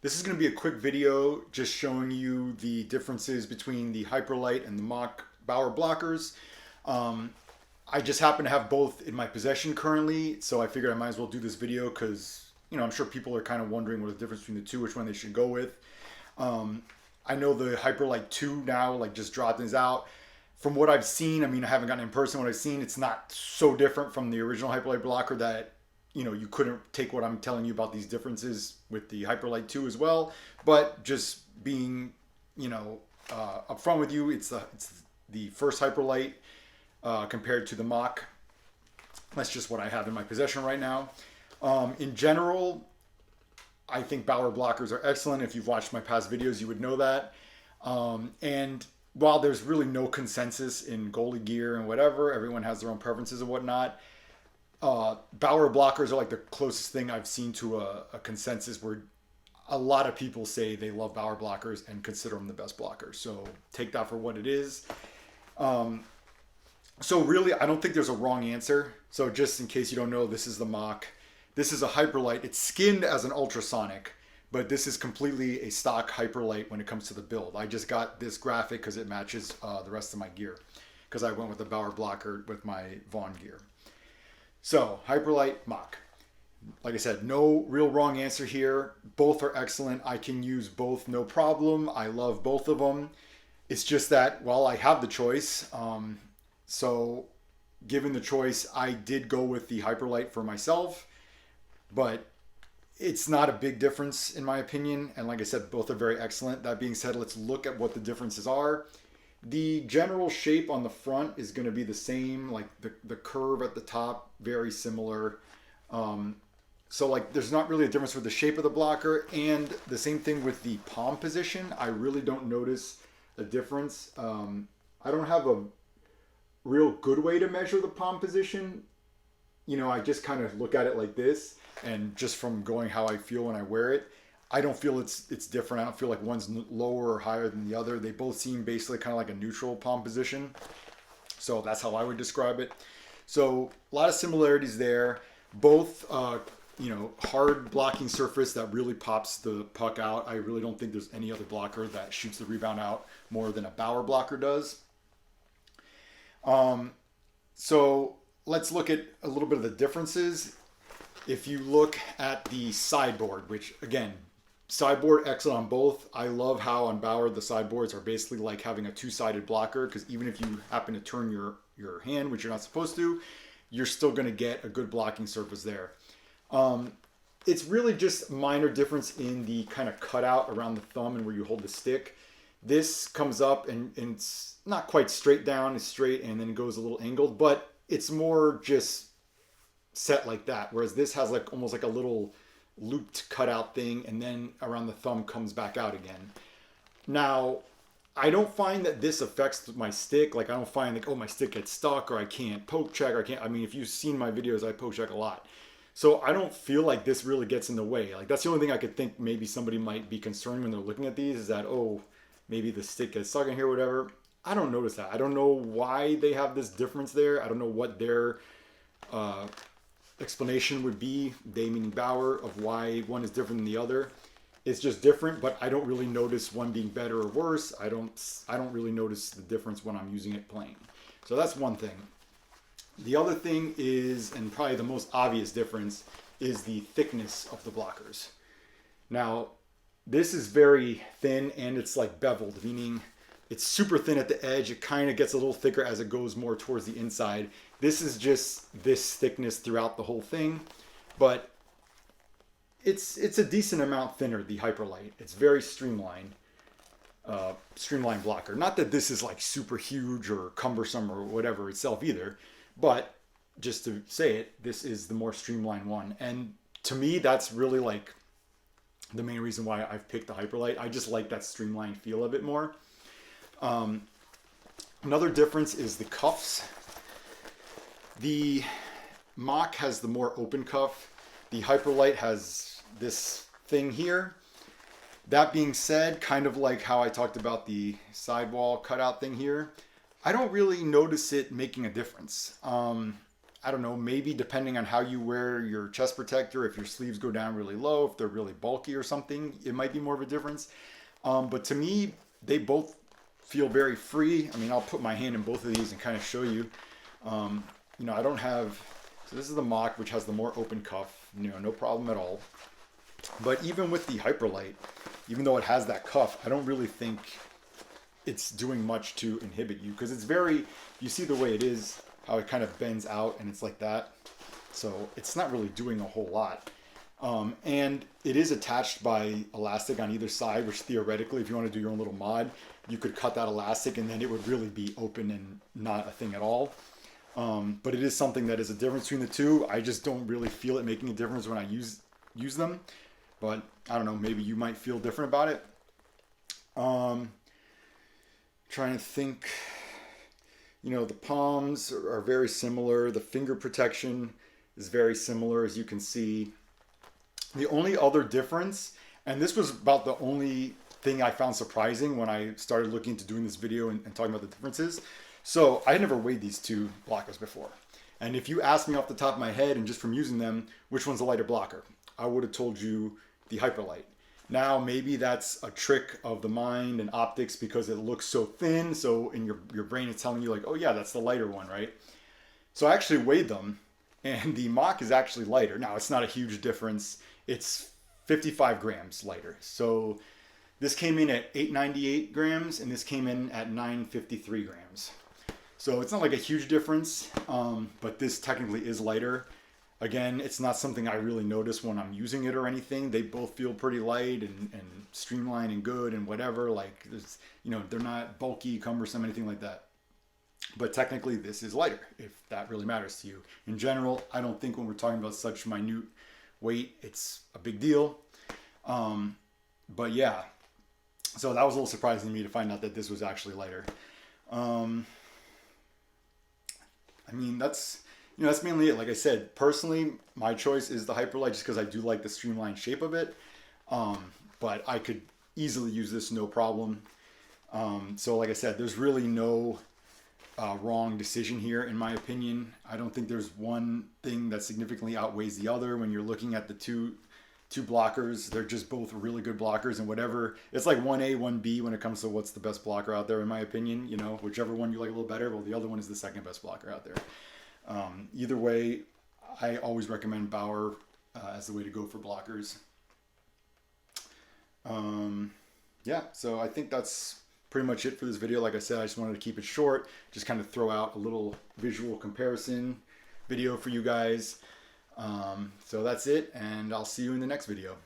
This is going to be a quick video just showing you the differences between the Hyperlite and the Mach Bauer blockers. Um, I just happen to have both in my possession currently, so I figured I might as well do this video because, I'm sure people are kind of wondering what the difference between the two, which one they should go with. Um, I know the Hyperlite 2 now, like just dropped things out. From what I've seen, I haven't gotten in person. What I've seen, it's not so different from the original Hyperlite blocker that you couldn't take what I'm telling you about these differences with the Hyperlite 2 as well. But just being, upfront with you, it's the first Hyperlite compared to the Mach. That's just what I have in my possession right now. In general, I think Bauer blockers are excellent. If you've watched my past videos, you would know that. And while there's really no consensus in goalie gear and whatever, everyone has their own preferences and whatnot. Bauer blockers are like the closest thing I've seen to a consensus where a lot of people say they love Bauer blockers and consider them the best blockers. So take that for what it is. So really, I don't think there's a wrong answer. So just in case you don't know, this is the Mach. This is a Hyperlite. It's skinned as an ultrasonic, but this is completely a stock Hyperlite when it comes to the build. I just got this graphic because it matches the rest of my gear because I went with the Bauer blocker with my Vaughn gear. So, Hyperlite, Mach. Like I said, no real wrong answer here. Both are excellent. I can use both no problem. I love both of them. It's just that, well, I have the choice. So, given the choice, I did go with the Hyperlite for myself. But it's not a big difference in my opinion. And like I said, both are very excellent. That being said, let's look at what the differences are. The general shape on the front is going to be the same, like the curve at the top, very similar. So like there's not really a difference with the shape of the blocker, and the same thing with the palm position. I really don't notice a difference. I don't have a real good way to measure the palm position. I just kind of look at it like this, and just from going how I feel when I wear it, I don't feel it's different. I don't feel like one's lower or higher than the other. They both seem basically kind of like a neutral palm position. So that's how I would describe it. So a lot of similarities there. Both, hard blocking surface that really pops the puck out. I really don't think there's any other blocker that shoots the rebound out more than a Bauer blocker does. So let's look at a little bit of the differences. If you look at the sideboard, which again, sideboard excellent on both. I love how on Bauer the sideboards are basically like having a two-sided blocker, because even if you happen to turn your hand, which you're not supposed to, you're still going to get a good blocking surface there. It's really just minor difference in the kind of cutout around the thumb and where you hold the stick. This comes up and it's not quite straight down, it's straight and then it goes a little angled, but it's more just set like that, whereas this has like almost like a little looped cutout thing, and then around the thumb comes back out again. Now, I don't find that this affects my stick. Like I don't find like, oh, my stick gets stuck or I can't poke check or I can't. If you've seen my videos, I poke check a lot. So I don't feel like this really gets in the way. Like that's the only thing I could think maybe somebody might be concerned when they're looking at these is that, oh, maybe the stick gets stuck in here or whatever. I don't notice that. I don't know why they have this difference there. I don't know what their explanation would be, they meaning Bauer, of why one is different than the other. It's just different, but I don't really notice one being better or worse. I don't really notice the difference when I'm using it playing. So that's one thing. The other thing is, and probably the most obvious difference, is the thickness of the blockers. Now, this is very thin and it's like beveled, meaning it's super thin at the edge. It kind of gets a little thicker as it goes more towards the inside. This is just this thickness throughout the whole thing, but it's a decent amount thinner, the Hyperlite. It's very streamlined blocker. Not that this is like super huge or cumbersome or whatever itself either, but just to say it, this is the more streamlined one. And to me, that's really like the main reason why I've picked the Hyperlite. I just like that streamlined feel a bit more. Another difference is the cuffs. The Mach has the more open cuff. The Hyperlite has this thing here. That being said, kind of like how I talked about the sidewall cutout thing here, I don't really notice it making a difference. I don't know, maybe depending on how you wear your chest protector, if your sleeves go down really low, if they're really bulky or something, it might be more of a difference. But to me, they both feel very free. I mean, I'll put my hand in both of these and kind of show you. You know, I don't have, so this is the Mach, which has the more open cuff, you know, no problem at all. But even with the Hyperlite, even though it has that cuff, I don't really think it's doing much to inhibit you, because it's very, you see the way it is, how it kind of bends out and it's like that. So it's not really doing a whole lot. And it is attached by elastic on either side, which theoretically, if you want to do your own little mod, you could cut that elastic and then it would really be open and not a thing at all. But it is something that is a difference between the two. I just don't really feel it making a difference when I use them. But I don't know, maybe you might feel different about it. Trying to think, you know, the palms are very similar. The finger protection is very similar, as you can see. The only other difference, and this was about the only thing I found surprising when I started looking into doing this video and talking about the differences. So I had never weighed these two blockers before. And if you asked me off the top of my head and just from using them, which one's a lighter blocker, I would have told you the Hyperlite. Now, maybe that's a trick of the mind and optics because it looks so thin. So in your brain, it's telling you like, oh yeah, that's the lighter one, right? So I actually weighed them and the Mach is actually lighter. Now, it's not a huge difference. It's 55 grams lighter. So this came in at 898 grams and this came in at 953 grams. So it's not like a huge difference, but this technically is lighter. Again, it's not something I really notice when I'm using it or anything. They both feel pretty light and streamlined and good and whatever. Like, there's, you know, they're not bulky, cumbersome, anything like that. But technically, this is lighter, if that really matters to you. In general, I don't think when we're talking about such minute weight, it's a big deal. But yeah, so that was a little surprising to me to find out that this was actually lighter. I mean, that's mainly it. Like I said, personally, my choice is the Hyperlite just because I do like the streamlined shape of it. But I could easily use this no problem. So like I said, there's really no wrong decision here, in my opinion. I don't think there's one thing that significantly outweighs the other when you're looking at the two blockers. They're just both really good blockers, and whatever, it's like 1A, 1B when it comes to what's the best blocker out there, in my opinion. You know, whichever one you like a little better, well, the other one is the second best blocker out there. Either way, I always recommend Bauer as the way to go for blockers. Yeah, so I think that's pretty much it for this video. Like I said, I just wanted to keep it short, just kind of throw out a little visual comparison video for you guys. So that's it, and I'll see you in the next video.